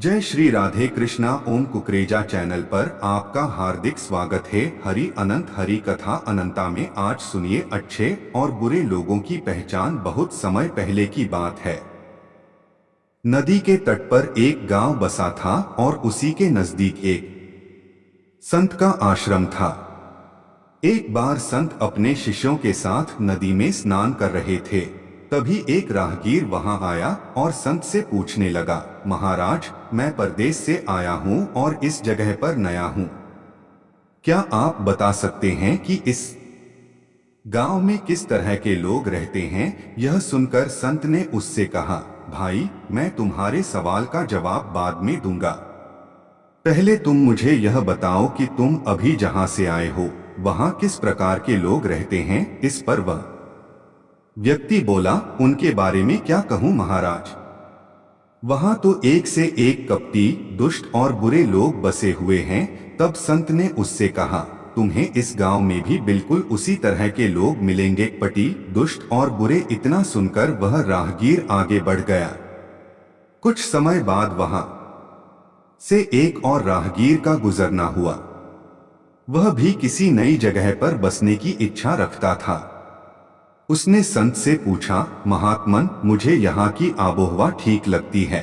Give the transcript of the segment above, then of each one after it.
जय श्री राधे कृष्णा। ओम कुकरेजा चैनल पर आपका हार्दिक स्वागत है। हरि अनंत हरि कथा अनंता में आज सुनिए अच्छे और बुरे लोगों की पहचान। बहुत समय पहले की बात है। नदी के तट पर एक गांव बसा था और उसी के नजदीक एक संत का आश्रम था। एक बार संत अपने शिष्यों के साथ नदी में स्नान कर रहे थे। तभी एक राहगीर वहां आया और संत से पूछने लगा, महाराज, मैं परदेश से आया हूं और इस जगह पर नया हूं। क्या आप बता सकते हैं कि इस गांव में किस तरह के लोग रहते हैं? यह सुनकर संत ने उससे कहा, भाई, मैं तुम्हारे सवाल का जवाब बाद में दूंगा। पहले तुम मुझे यह बताओ कि तुम अभी जहां से आए हो वहां किस प्रकार के लोग रहते हैं। इस पर वह व्यक्ति बोला, उनके बारे में क्या कहूं महाराज, वहां तो एक से एक कपटी, दुष्ट और बुरे लोग बसे हुए हैं। तब संत ने उससे कहा, तुम्हें इस गांव में भी बिल्कुल उसी तरह के लोग मिलेंगे, कपटी, दुष्ट और बुरे। इतना सुनकर वह राहगीर आगे बढ़ गया। कुछ समय बाद वहां से एक और राहगीर का गुजरना हुआ। वह भी किसी नई जगह पर बसने की इच्छा रखता था। उसने संत से पूछा, महात्मन, मुझे यहाँ की आबोहवा ठीक लगती है।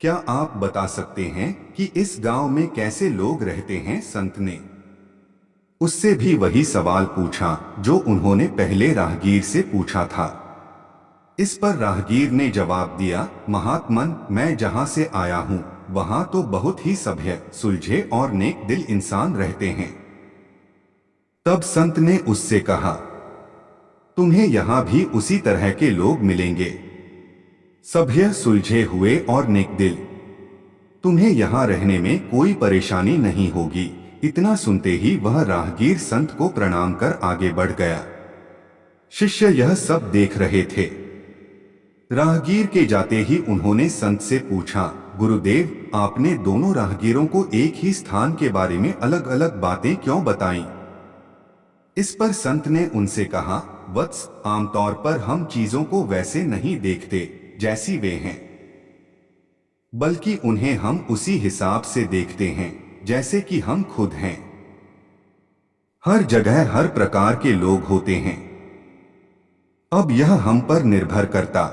क्या आप बता सकते हैं कि इस गांव में कैसे लोग रहते हैं? संत ने उससे भी वही सवाल पूछा जो उन्होंने पहले राहगीर से पूछा था। इस पर राहगीर ने जवाब दिया, महात्मन, मैं जहां से आया हूं वहां तो बहुत ही सभ्य, सुलझे और नेक दिल इंसान रहते हैं। तब संत ने उससे कहा, तुम्हें यहाँ भी उसी तरह के लोग मिलेंगे, सभ्य, सुलझे हुए और नेक दिल। तुम्हें यहाँ रहने में कोई परेशानी नहीं होगी। इतना सुनते ही वह राहगीर संत को प्रणाम कर आगे बढ़ गया। शिष्य यह सब देख रहे थे। राहगीर के जाते ही उन्होंने संत से पूछा, गुरुदेव, आपने दोनों राहगीरों को एक ही स्थान के बारे में अलग अलग बातें क्यों बताईं? इस पर संत ने उनसे कहा, वत्स, आमतौर पर हम चीजों को वैसे नहीं देखते जैसी वे हैं, बल्कि उन्हें हम उसी हिसाब से देखते हैं जैसे कि हम खुद हैं। हर जगह हर प्रकार के लोग होते हैं। अब यह हम पर निर्भर करता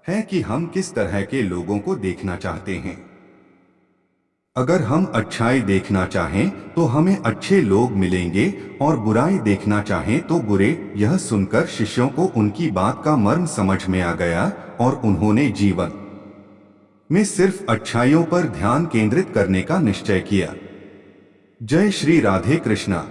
है कि हम किस तरह के लोगों को देखना चाहते हैं। अगर हम अच्छाई देखना चाहें तो हमें अच्छे लोग मिलेंगे और बुराई देखना चाहें तो बुरे। यह सुनकर शिष्यों को उनकी बात का मर्म समझ में आ गया और उन्होंने जीवन में सिर्फ अच्छाइयों पर ध्यान केंद्रित करने का निश्चय किया। जय श्री राधे कृष्णा।